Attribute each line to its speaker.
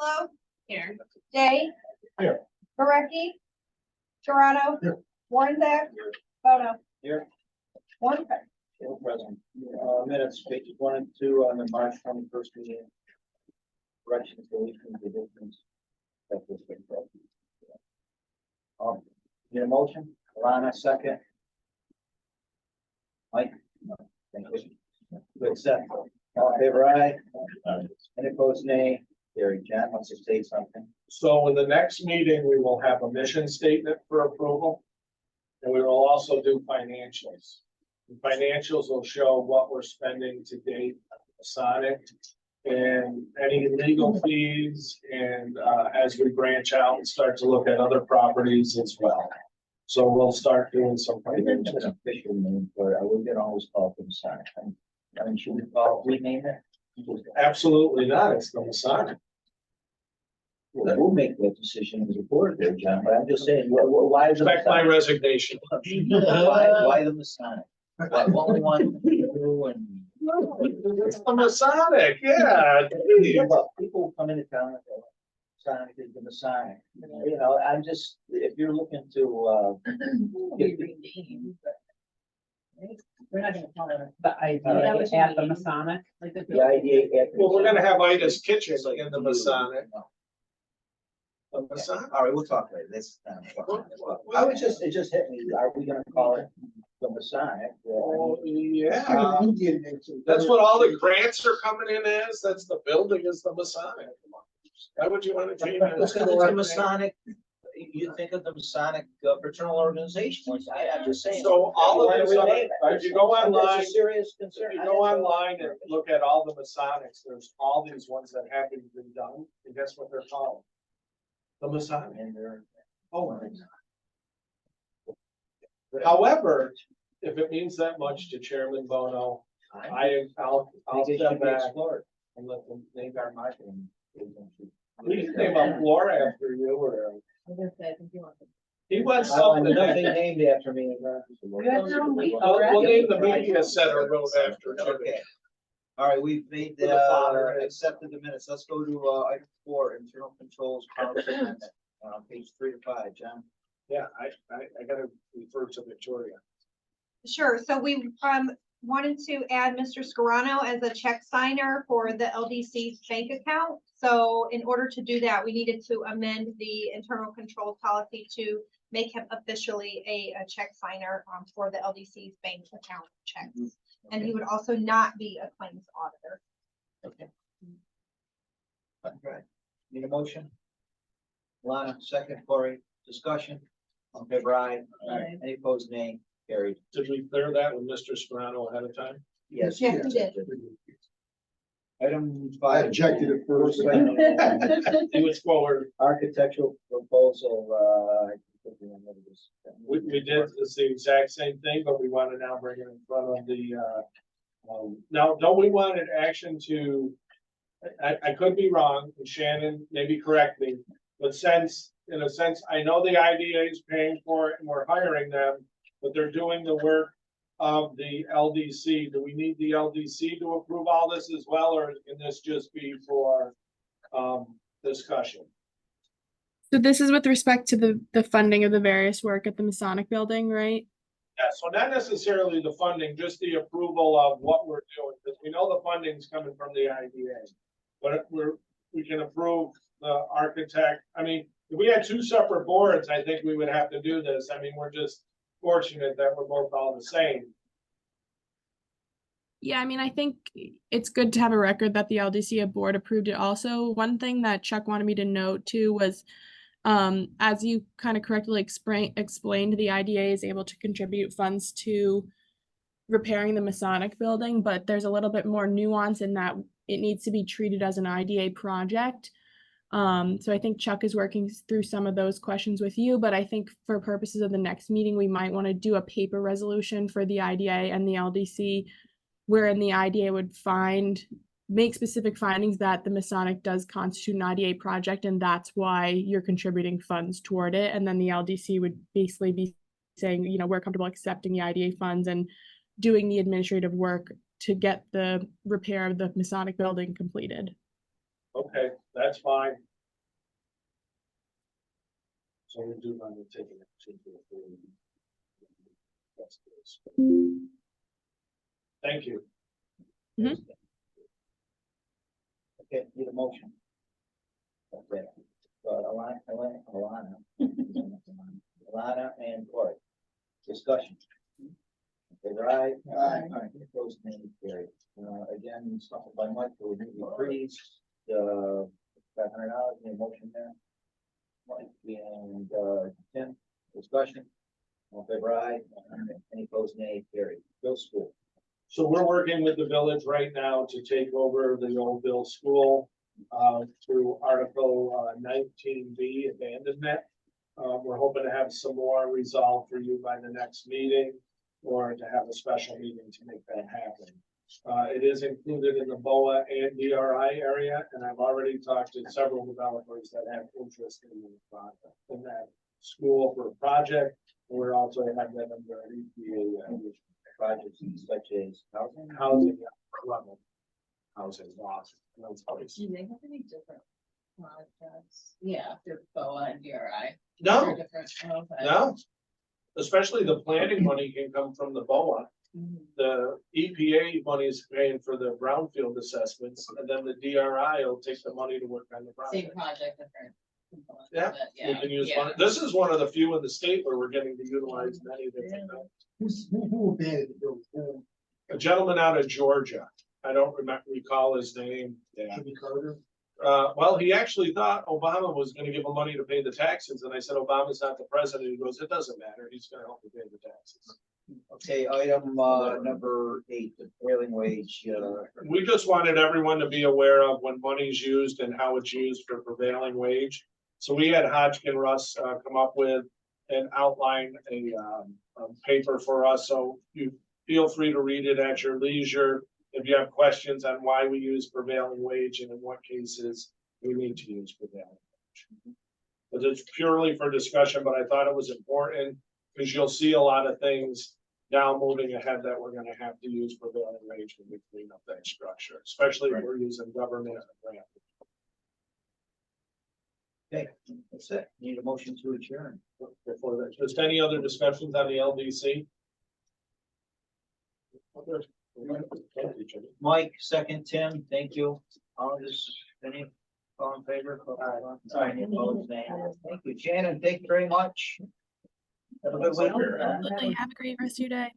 Speaker 1: Flo,
Speaker 2: Here.
Speaker 1: Day.
Speaker 3: Here.
Speaker 1: Gurecki. Toronto.
Speaker 3: Here.
Speaker 1: Warnzak. Bono.
Speaker 3: Here.
Speaker 1: One present.
Speaker 3: Present. Minutes, pages 1 and 2 on the March 21st meeting. Corrections, deletions, additions. That's what's been brought. Need a motion? Alana, second. Mike? No. Thank you. To accept. All in favor, aye. Any opposed, nay? Gary, Jen wants to say something.
Speaker 4: So in the next meeting, we will have a mission statement for approval. And we will also do financials. The financials will show what we're spending to date on Masonic and any legal fees, and as we branch out and start to look at other properties as well. So we'll start doing some
Speaker 3: It's an
Speaker 4: financials.
Speaker 3: official name for it. I wouldn't always call it the Masonic. I mean, should we call, rename it?
Speaker 4: Absolutely not, it's the Masonic.
Speaker 3: We'll make that decision as a board there, John, but I'm just saying, why is the
Speaker 4: Expect my
Speaker 3: Masonic?
Speaker 4: resignation.
Speaker 3: Why the Masonic? What we want to do and.
Speaker 4: It's the Masonic, yeah. geez.
Speaker 3: People come into town and go, Masonic is the Masonic. You know, I'm just, if you're looking to, get
Speaker 2: We're not gonna call it the idea at the Masonic, like
Speaker 3: the idea.
Speaker 4: Well, we're gonna have Ida's Kitchen in the Masonic. The Masonic.
Speaker 3: All right, we'll talk later. This. I was just, it just hit me. Are we gonna call it the Masonic?
Speaker 4: Oh, yeah. That's what all the grants are coming in as. That's the building is the Masonic. Why would you want to change it?
Speaker 3: It's the Masonic, you think of the Masonic fraternal organization. I'm just saying.
Speaker 4: So all of these,
Speaker 3: Rename it.
Speaker 4: if you go online,
Speaker 3: That's a serious concern.
Speaker 4: if you go online and look at all the Masonics, there's all these ones that haven't been done, and guess what they're called? The Masonic.
Speaker 3: And they're.
Speaker 4: However, if it means that much to Chairman Bono, I'll step back and let them name our marketing. We can name a floor after you or. He wants something.
Speaker 3: Nothing named after me.
Speaker 4: We'll name the media center road after. Jimmy.
Speaker 3: Okay. All right, we've made
Speaker 4: For the father.
Speaker 3: accepted the minutes. Let's go to item 4, internal controls policy amendment, page 3 to 5, John.
Speaker 4: Yeah, I gotta refer to Victoria.
Speaker 1: Sure, so we wanted to add Mr. Scarano as a check signer for the LDC's bank account. So in order to do that, we needed to amend the internal control policy to make him officially a check signer for the LDC's bank account checks. And he would also not be a claims auditor.
Speaker 3: Okay. Okay. Need a motion? Lana, second, Corey, discussion. On favor, aye.
Speaker 2: Aye.
Speaker 3: Any opposed, nay? Carried.
Speaker 4: Did we clear that with Mr. Sperano ahead of time?
Speaker 3: Yes.
Speaker 1: Yes, we did.
Speaker 3: Item
Speaker 5: I
Speaker 3: 5.
Speaker 5: objected at first.
Speaker 4: He was forward.
Speaker 3: Architectural proposal,
Speaker 4: We did the exact same thing, but we want to now bring it in front of the, now, don't we want an action to, I could be wrong, and Shannon maybe correct me, but since, in a sense, I know the IDA is paying for it and we're hiring them, but they're doing the work of the LDC. Do we need the LDC to approve all this as well, or can this just be for, discussion?
Speaker 6: So this is with respect to the funding of the various work at the Masonic building, right?
Speaker 4: Yeah, so not necessarily the funding, just the approval of what we're doing, because we know the funding's coming from the IDA. But we can approve the architect. I mean, if we had 2 separate boards, I think we would have to do this. I mean, we're just fortunate that we're both all the same.
Speaker 6: Yeah, I mean, I think it's good to have a record that the LDC board approved it also. One thing that Chuck wanted me to note too was, as you kind of correctly explained, the IDA is able to contribute funds to repairing the Masonic building, but there's a little bit more nuance in that it needs to be treated as an IDA project. So I think Chuck is working through some of those questions with you, but I think for purposes of the next meeting, we might want to do a paper resolution for the IDA and the LDC, wherein the IDA would make specific findings that the Masonic does constitute an IDA project, and that's why you're contributing funds toward it. And then the LDC would basically be saying, you know, we're comfortable accepting the IDA funds and doing the administrative work to get the repair of the Masonic building completed.
Speaker 4: Okay, that's fine. So we do want to take an action to approve. Thank you.
Speaker 6: Mhm.
Speaker 3: Okay, need a motion. Okay, Alana and Cory. Discussion. Okay, right? Aye. Opposed, nay, carried. Again, something by Mike, will be increased, $500, any motion there? Mike and, Tim, discussion. All in favor, aye. Any opposed, nay, carried. Bill School.
Speaker 4: So we're working with the village right now to take over the old Bill School through Article 19B abandonment. We're hoping to have some more resolved for you by the next meeting or to have a special meeting to make that happen. It is included in the BOA and DRI area, and I've already talked to several developers that have interest in the project, in that school for a project. We're also having them under EPA
Speaker 3: Projects such as housing.
Speaker 4: housing level. Housing loss.
Speaker 5: Do they have any different projects? Yeah, they're BOA and DRI.
Speaker 4: No,
Speaker 5: They're different. Okay.
Speaker 4: no. Especially the planning money can come from the BOA.
Speaker 5: Mhm.
Speaker 4: The EPA money is paying for the brownfield assessments, and then the DRI will take the money to work on the
Speaker 5: Same
Speaker 4: project.
Speaker 5: project, different. components,
Speaker 4: Yeah,
Speaker 5: but
Speaker 4: We can use one. This is one of the few in the state where we're getting to utilize many different.
Speaker 7: Who abandoned the building?
Speaker 4: A gentleman out of Georgia. I don't recall his name. Yeah.
Speaker 7: Jimmy Carter?
Speaker 4: Well, he actually thought Obama was gonna give him money to pay the taxes, and I said, Obama's not the president. He goes, it doesn't matter. He's gonna help me pay the taxes.
Speaker 3: Okay, item, number 8, the prevailing wage,
Speaker 4: We just wanted everyone to be aware of when money's used and how it's used for prevailing wage. So we had Hodgkin Russ, come up with and outline a paper for us, so you feel free to read it at your leisure. If you have questions on why we use prevailing wage and in what cases we need to use prevailing wage. But it's purely for discussion, but I thought it was important because you'll see a lot of things now moving ahead that we're gonna have to use prevailing wage when we clean up that structure, especially if we're using government grant.
Speaker 3: okay, that's it. Need a motion to adjourn.
Speaker 4: Before that, just any other discussions on the LDC?
Speaker 3: Mike, second, Tim, thank you. All in favor? Aye. Any opposed, nay. Thank you, Shannon, thank you very much. Have a good week.
Speaker 6: Absolutely. Have a great rest of your day.